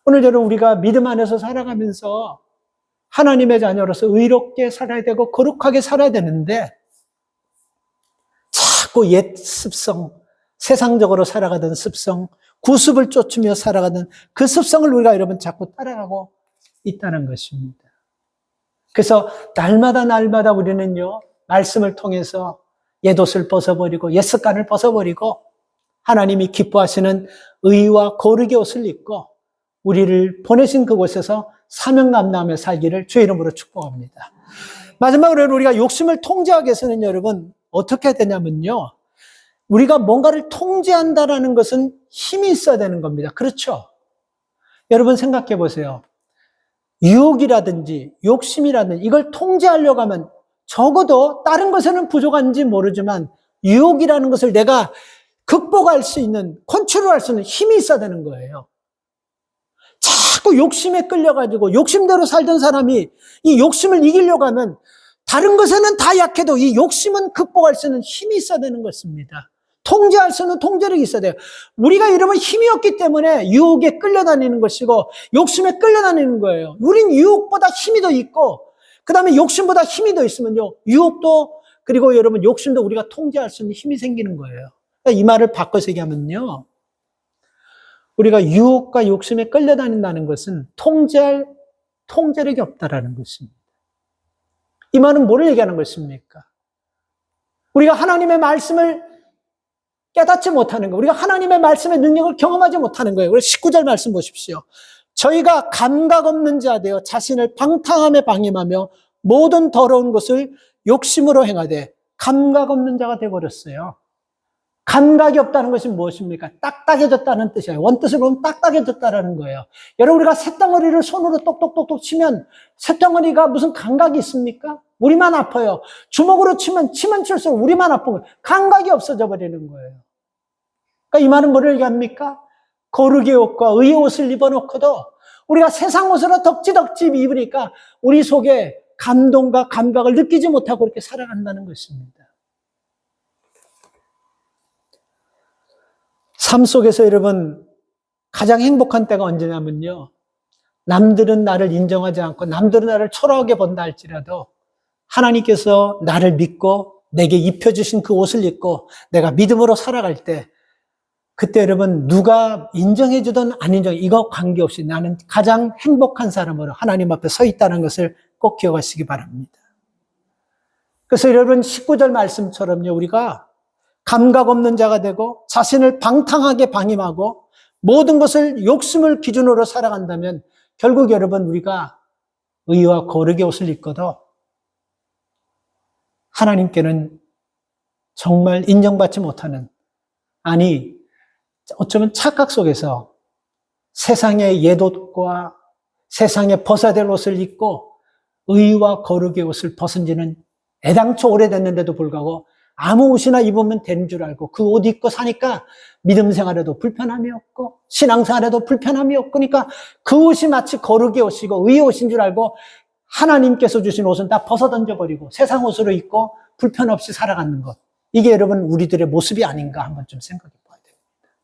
오늘 여러분 우리가 믿음 안에서 살아가면서 하나님의 자녀로서 의롭게 살아야 되고 거룩하게 살아야 되는데 자꾸 옛 습성, 세상적으로 살아가던 습성, 구습을 쫓으며 살아가던 그 습성을 우리가 여러분 자꾸 따라가고 있다는 것입니다. 그래서 날마다 우리는요 말씀을 통해서 옛 옷을 벗어버리고 옛 습관을 벗어버리고 하나님이 기뻐하시는 의와 거룩의 옷을 입고 우리를 보내신 그곳에서 사명 감당하며 살기를 주의 이름으로 축복합니다. 마지막으로 우리가 욕심을 통제하기 위해서는 여러분 어떻게 해야 되냐면요. 우리가 뭔가를 통제한다는 것은 힘이 있어야 되는 겁니다. 그렇죠? 여러분 생각해 보세요. 유혹이라든지 욕심이라든지 이걸 통제하려고 하면 적어도 다른 것에는 부족한지 모르지만 유혹이라는 것을 내가 극복할 수 있는, 컨트롤할 수 있는 힘이 있어야 되는 거예요. 자꾸 욕심에 끌려가지고 욕심대로 살던 사람이 이 욕심을 이기려고 하면 다른 것에는 다 약해도 이 욕심은 극복할 수 있는 힘이 있어야 되는 것입니다. 통제할 수 있는 통제력이 있어야 돼요. 우리가 이러면 힘이 없기 때문에 유혹에 끌려다니는 것이고 욕심에 끌려다니는 거예요. 우린 유혹보다 힘이 더 있고 그 다음에 욕심보다 힘이 더 있으면요. 유혹도 그리고 여러분 욕심도 우리가 통제할 수 있는 힘이 생기는 거예요. 그러니까 이 말을 바꿔서 얘기하면요. 우리가 유혹과 욕심에 끌려다닌다는 것은 통제할 통제력이 없다라는 것입니다. 이 말은 뭐를 얘기하는 것입니까? 우리가 하나님의 말씀을 깨닫지 못하는 거예요. 우리가 하나님의 말씀의 능력을 경험하지 못하는 거예요. 그래서 19절 말씀 보십시오. 저희가 감각 없는 자 되어 자신을 방탕함에 방임하며 모든 더러운 것을 욕심으로 행하되 감각 없는 자가 되어버렸어요. 감각이 없다는 것이 무엇입니까? 딱딱해졌다는 뜻이에요. 원뜻을 보면 딱딱해졌다는 거예요. 여러분 우리가 쇳덩어리를 손으로 똑똑똑똑 치면 쇳덩어리가 무슨 감각이 있습니까? 우리만 아파요. 주먹으로 치면 칠수록 우리만 아픈 거예요. 감각이 없어져 버리는 거예요. 그러니까 이 말은 뭐를 얘기합니까? 거룩의 옷과 의의 옷을 입어놓고도 우리가 세상 옷으로 덕지덕지 입으니까 우리 속에 감동과 감각을 느끼지 못하고 이렇게 살아간다는 것입니다. 삶 속에서 여러분 가장 행복한 때가 언제냐면요. 남들은 나를 인정하지 않고 남들은 나를 초라하게 본다 할지라도 하나님께서 나를 믿고 내게 입혀주신 그 옷을 입고 내가 믿음으로 살아갈 때 그때 여러분 누가 인정해주든 안 인정해 이거 관계없이 나는 가장 행복한 사람으로 하나님 앞에 서 있다는 것을 꼭 기억하시기 바랍니다. 그래서 여러분 19절 말씀처럼요. 우리가 감각 없는 자가 되고 자신을 방탕하게 방임하고 모든 것을 욕심을 기준으로 살아간다면 결국 여러분 우리가 의와 거룩의 옷을 입고도 하나님께는 정말 인정받지 못하는, 아니 어쩌면 착각 속에서 세상의 옛옷과 세상에 벗어야 될 옷을 입고 의와 거룩의 옷을 벗은 지는 애당초 오래됐는데도 불구하고 아무 옷이나 입으면 되는 줄 알고 그 옷 입고 사니까 믿음 생활에도 불편함이 없고 신앙생활에도 불편함이 없고, 그러니까 그 옷이 마치 거룩의 옷이고 의의 옷인 줄 알고 하나님께서 주신 옷은 다 벗어 던져버리고 세상 옷으로 입고 불편 없이 살아가는 것. 이게 여러분 우리들의 모습이 아닌가 한번 좀 생각해 봐야 됩니다.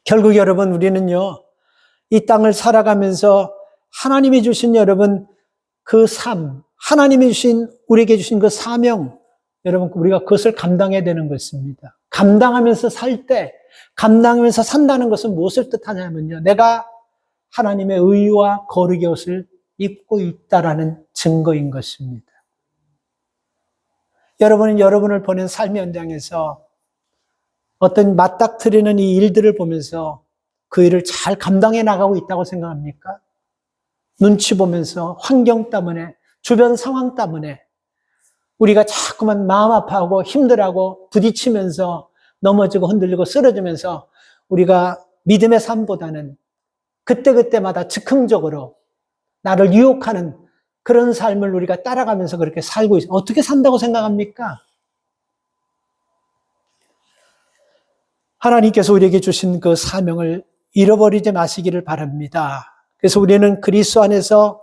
결국 여러분 우리는요, 이 땅을 살아가면서 하나님이 주신 여러분 그 삶, 하나님이 주신 우리에게 주신 그 사명, 여러분 우리가 그것을 감당해야 되는 것입니다. 감당하면서 살 때, 감당하면서 산다는 것은 무엇을 뜻하냐면요, 내가 하나님의 의와 거룩의 옷을 입고 있다라는 증거인 것입니다. 여러분은 여러분을 보낸 삶의 현장에서 어떤 맞닥뜨리는 이 일들을 보면서 그 일을 잘 감당해 나가고 있다고 생각합니까? 눈치 보면서 환경 때문에, 주변 상황 때문에 우리가 자꾸만 마음 아파하고 힘들어하고 부딪히면서 넘어지고 흔들리고 쓰러지면서 우리가 믿음의 삶보다는 그때그때마다 즉흥적으로 나를 유혹하는 그런 삶을 우리가 따라가면서 그렇게 살고 있어요. 어떻게 산다고 생각합니까? 하나님께서 우리에게 주신 그 사명을 잃어버리지 마시기를 바랍니다. 그래서 우리는 그리스도 안에서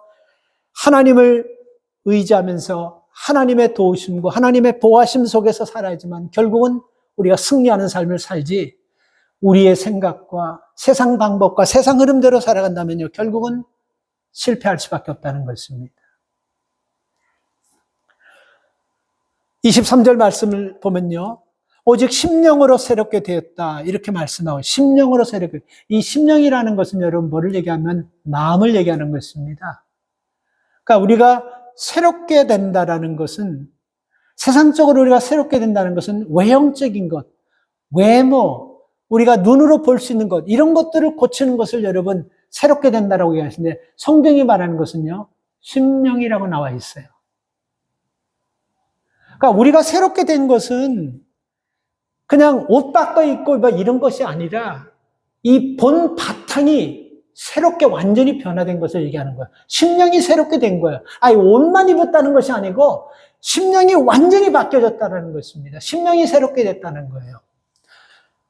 하나님을 의지하면서 하나님의 도우심과 하나님의 보호하심 속에서 살아야지만 결국은 우리가 승리하는 삶을 살지, 우리의 생각과 세상 방법과 세상 흐름대로 살아간다면요, 결국은 실패할 수밖에 없다는 것입니다. 23절 말씀을 보면요, 오직 심령으로 새롭게 되었다 이렇게 말씀하고, 심령으로 새롭게, 이 심령이라는 것은 여러분 뭐를 얘기하면 마음을 얘기하는 것입니다. 그러니까 우리가 새롭게 된다라는 것은, 세상적으로 우리가 새롭게 된다는 것은 외형적인 것, 외모, 우리가 눈으로 볼 수 있는 것, 이런 것들을 고치는 것을 여러분 새롭게 된다라고 얘기하시는데, 성경이 말하는 것은요, 심령이라고 나와 있어요. 그러니까 우리가 새롭게 된 것은 그냥 옷 바꿔 입고 이런 것이 아니라 이 본 바탕이 새롭게 완전히 변화된 것을 얘기하는 거예요. 심령이 새롭게 된 거예요. 아니, 옷만 입었다는 것이 아니고 심령이 완전히 바뀌어졌다는 것입니다. 심령이 새롭게 됐다는 거예요.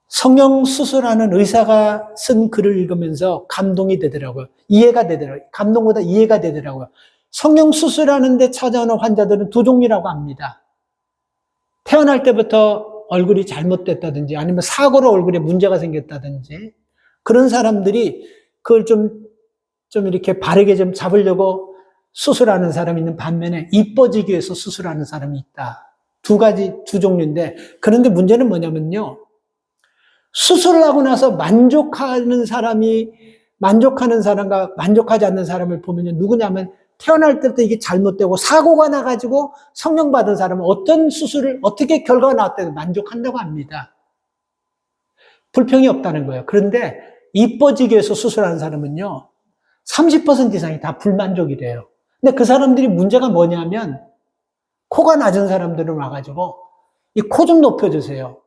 성령 수술하는 의사가 쓴 글을 읽으면서 감동이 되더라고요. 이해가 되더라고요. 감동보다 이해가 되더라고요. 성령 수술하는데 찾아오는 환자들은 두 종류라고 합니다. 태어날 때부터 얼굴이 잘못됐다든지 아니면 사고로 얼굴에 문제가 생겼다든지 그런 사람들이 그걸 좀 이렇게 바르게 좀 잡으려고 수술하는 사람이 있는 반면에 이뻐지기 위해서 수술하는 사람이 있다. 두 종류인데, 그런데 문제는 뭐냐면요, 수술을 하고 나서 만족하는 사람과 만족하지 않는 사람을 보면요, 누구냐면 태어날 때부터 이게 잘못되고 사고가 나가지고 성령 받은 사람은 어떤 수술을 어떻게 결과가 나왔다고 만족한다고 합니다. 불평이 없다는 거예요. 그런데 이뻐지기 위해서 수술하는 사람은요, 30% 이상이 다 불만족이래요. 근데 그 사람들이 문제가 뭐냐면, 코가 낮은 사람들은 와가지고 이 코 좀 높여주세요.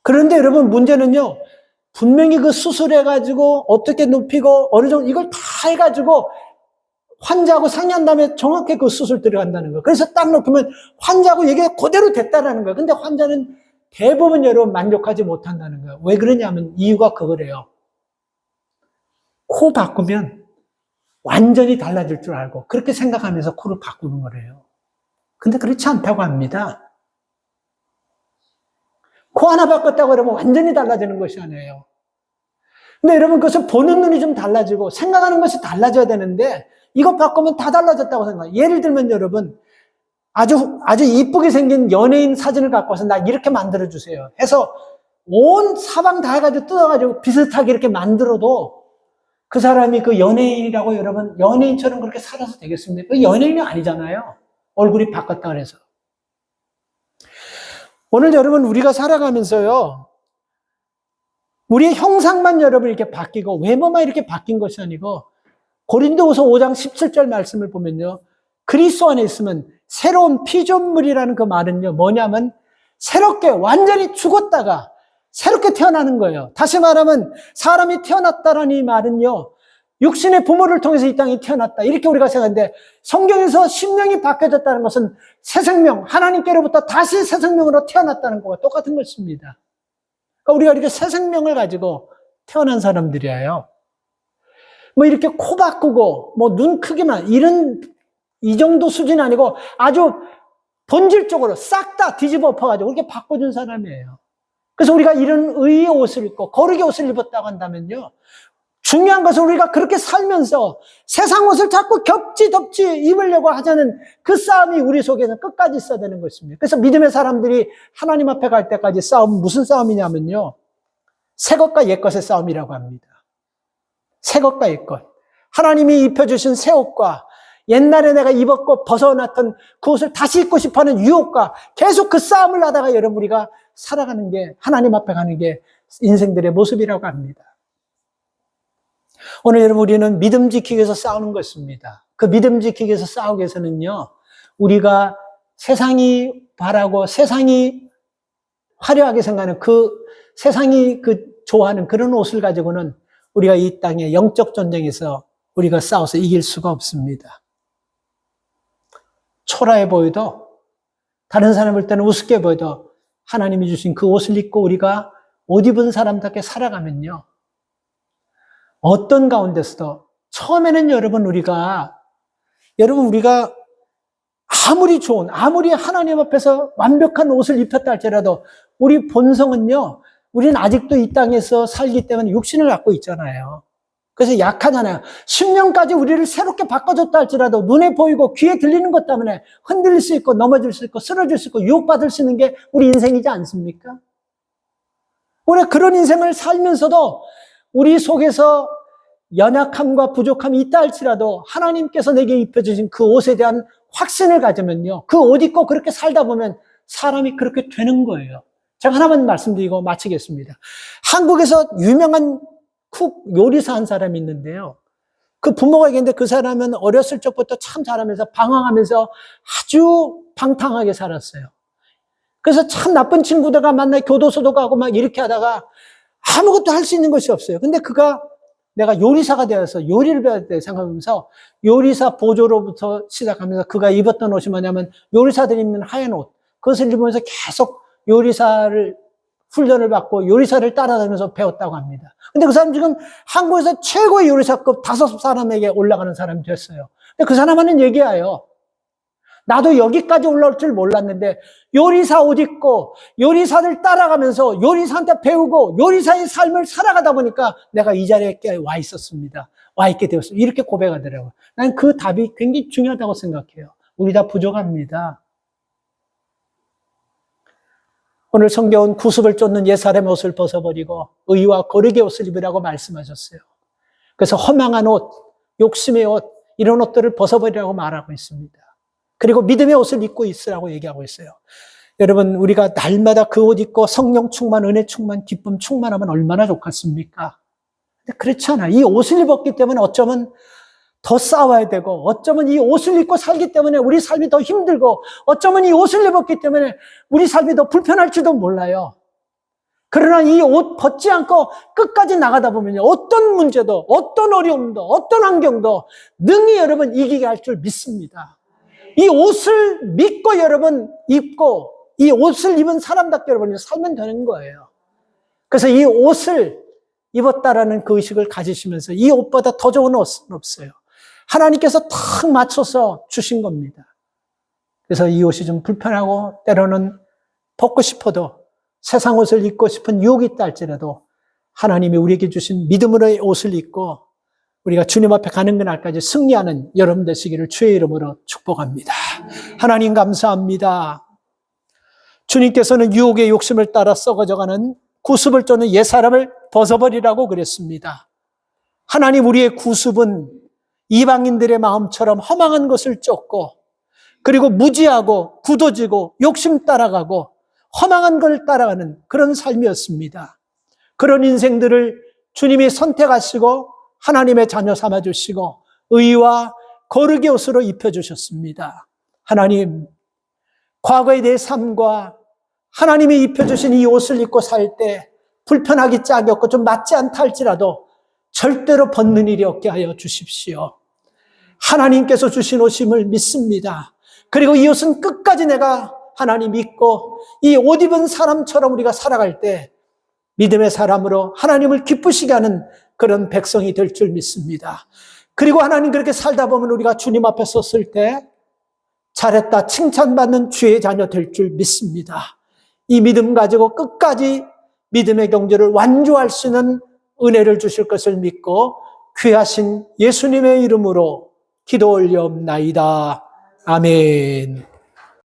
그런데 여러분 문제는요, 분명히 그 수술해가지고 어떻게 높이고 어느 정도 이걸 다 해가지고 환자하고 상의한 다음에 정확히 그 수술 들어간다는 거예요. 그래서 딱 높이면 환자하고 이게 그대로 됐다라는 거예요. 근데 환자는 대부분 여러분 만족하지 못한다는 거예요. 왜 그러냐면 이유가 그거래요. 코 바꾸면 완전히 달라질 줄 알고 그렇게 생각하면서 코를 바꾸는 거래요. 근데 그렇지 않다고 합니다. 코 하나 바꿨다고 그러면 완전히 달라지는 것이 아니에요. 근데 여러분 그것을 보는 눈이 좀 달라지고 생각하는 것이 달라져야 되는데 이것 바꾸면 다 달라졌다고 생각해요. 예를 들면 여러분 아주 이쁘게 생긴 연예인 사진을 갖고 와서 나 이렇게 만들어주세요 해서 온 사방 다 해가지고 뜯어가지고 비슷하게 이렇게 만들어도 그 사람이 그 연예인이라고 여러분 연예인처럼 그렇게 살아서 되겠습니까? 그 연예인이 아니잖아요. 얼굴이 바꿨다 그래서. 오늘 여러분 우리가 살아가면서요, 우리의 형상만 여러분 이렇게 바뀌고 외모만 이렇게 바뀐 것이 아니고 고린도후서 5장 17절 말씀을 보면요. 그리스도 안에 있으면 새로운 피조물이라는 그 말은요. 뭐냐면 새롭게 완전히 죽었다가 새롭게 태어나는 거예요. 다시 말하면 사람이 태어났다는 이 말은요. 육신의 부모를 통해서 이 땅에 태어났다. 이렇게 우리가 생각하는데 성경에서 심령이 바뀌어졌다는 것은 새 생명, 하나님께로부터 다시 새 생명으로 태어났다는 것과 똑같은 것입니다. 그러니까 우리가 이렇게 새 생명을 가지고 태어난 사람들이에요. 뭐 이렇게 코 바꾸고 뭐 눈 크기만 이 정도 수준이 아니고 아주 본질적으로 싹 다 뒤집어 엎어가지고 이렇게 바꿔준 사람이에요. 그래서 우리가 이런 의의 옷을 입고 거룩의 옷을 입었다고 한다면요. 중요한 것은 우리가 그렇게 살면서 세상 옷을 자꾸 덮지 입으려고 하자는 그 싸움이 우리 속에는 끝까지 있어야 되는 것입니다. 그래서 믿음의 사람들이 하나님 앞에 갈 때까지 싸움은 무슨 싸움이냐면요. 새 것과 옛 것의 싸움이라고 합니다. 새 것과 옛 것. 하나님이 입혀주신 새 옷과 옛날에 내가 입었고 벗어났던 그 옷을 다시 입고 싶어하는 유혹과 계속 그 싸움을 하다가 여러분 우리가 살아가는 게 하나님 앞에 가는 게 인생들의 모습이라고 합니다. 오늘 여러분 우리는 믿음 지키기 위해서 싸우는 것입니다. 그 믿음 지키기 위해서 싸우기 위해서는요. 우리가 세상이 바라고 세상이 화려하게 생각하는 그 세상이 좋아하는 그런 옷을 가지고는 우리가 이 땅의 영적 전쟁에서 우리가 싸워서 이길 수가 없습니다. 초라해 보여도 다른 사람 볼 때는 우습게 보여도 하나님이 주신 그 옷을 입고 우리가 옷 입은 사람답게 살아가면요. 어떤 가운데서도 처음에는 여러분 우리가 아무리 하나님 앞에서 완벽한 옷을 입혔다 할지라도 우리 본성은요. 우리는 아직도 이 땅에서 살기 때문에 육신을 갖고 있잖아요. 그래서 약하잖아요. 10년까지 우리를 새롭게 바꿔줬다 할지라도 눈에 보이고 귀에 들리는 것 때문에 흔들릴 수 있고 넘어질 수 있고 쓰러질 수 있고 유혹받을 수 있는 게 우리 인생이지 않습니까? 우리가 그런 인생을 살면서도 우리 속에서 연약함과 부족함이 있다 할지라도 하나님께서 내게 입혀주신 그 옷에 대한 확신을 가지면요. 그 옷 입고 그렇게 살다 보면 사람이 그렇게 되는 거예요. 제가 하나만 말씀드리고 마치겠습니다. 한국에서 유명한 쿡 요리사 한 사람이 있는데요. 그 부모가 있는데 그 사람은 어렸을 적부터 참 잘하면서 방황하면서 아주 방탕하게 살았어요. 그래서 참 나쁜 친구들과 만나 교도소도 가고 막 이렇게 하다가 아무것도 할 수 있는 것이 없어요. 근데 그가 내가 요리사가 되어서 요리를 배워야 돼 생각하면서 요리사 보조로부터 시작하면서 그가 입었던 옷이 뭐냐면 요리사들이 입는 하얀 옷. 그것을 입으면서 계속 요리사를 훈련을 받고 요리사를 따라다니면서 배웠다고 합니다. 근데 그 사람 지금 한국에서 최고의 요리사급 5사람에게 올라가는 사람이 됐어요. 근데 그 사람 하는 얘기예요. 나도 여기까지 올라올 줄 몰랐는데 요리사 옷 입고 요리사를 따라가면서 요리사한테 배우고 요리사의 삶을 살아가다 보니까 내가 이 자리에 와 있었습니다. 와 있게 되었어요. 이렇게 고백하더라고요. 난 그 답이 굉장히 중요하다고 생각해요. 우리 다 부족합니다. 오늘 성경은 구습을 쫓는 옛사람의 옷을 벗어버리고 의와 거룩의 옷을 입으라고 말씀하셨어요. 그래서 허망한 옷, 욕심의 옷, 이런 옷들을 벗어버리라고 말하고 있습니다. 그리고 믿음의 옷을 입고 있으라고 얘기하고 있어요. 여러분 우리가 날마다 그 옷 입고 성령 충만, 은혜 충만, 기쁨 충만하면 얼마나 좋겠습니까? 근데 그렇지 않아요. 이 옷을 입었기 때문에 어쩌면 더 싸워야 되고 어쩌면 이 옷을 입고 살기 때문에 우리 삶이 더 힘들고 어쩌면 이 옷을 입었기 때문에 우리 삶이 더 불편할지도 몰라요. 그러나 이 옷 벗지 않고 끝까지 나가다 보면요. 어떤 문제도 어떤 어려움도 어떤 환경도 능히 여러분 이기게 할 줄 믿습니다. 이 옷을 믿고 여러분 입고 이 옷을 입은 사람답게 여러분 살면 되는 거예요. 그래서 이 옷을 입었다라는 그 의식을 가지시면서 이 옷보다 더 좋은 옷은 없어요. 하나님께서 탁 맞춰서 주신 겁니다. 그래서 이 옷이 좀 불편하고 때로는 벗고 싶어도 세상 옷을 입고 싶은 유혹이 있다 할지라도 하나님이 우리에게 주신 믿음으로의 옷을 입고 우리가 주님 앞에 가는 그날까지 승리하는 여러분 되시기를 주의 이름으로 축복합니다. 하나님 감사합니다. 주님께서는 유혹의 욕심을 따라 썩어져가는 구습을 쫓는 옛사람을 벗어버리라고 그랬습니다. 하나님 우리의 구습은 이방인들의 마음처럼 허망한 것을 쫓고 그리고 무지하고 굳어지고 욕심 따라가고 허망한 걸 따라가는 그런 삶이었습니다. 그런 인생들을 주님이 선택하시고 하나님의 자녀 삼아주시고 의와 거룩의 옷으로 입혀주셨습니다. 하나님, 과거의 내 삶과 하나님이 입혀주신 이 옷을 입고 살 때 불편하기 짝이 없고 좀 맞지 않다 할지라도 절대로 벗는 일이 없게 하여 주십시오. 하나님께서 주신 옷임을 믿습니다. 그리고 이 옷은 끝까지 내가 하나님 믿고 이 옷 입은 사람처럼 우리가 살아갈 때 믿음의 사람으로 하나님을 기쁘시게 하는 그런 백성이 될 줄 믿습니다. 그리고 하나님 그렇게 살다 보면 우리가 주님 앞에 섰을 때 잘했다 칭찬받는 주의 자녀 될 줄 믿습니다. 이 믿음 가지고 끝까지 믿음의 경주를 완주할 수 있는 은혜를 주실 것을 믿고 귀하신 예수님의 이름으로 기도 올리옵나이다. 아멘.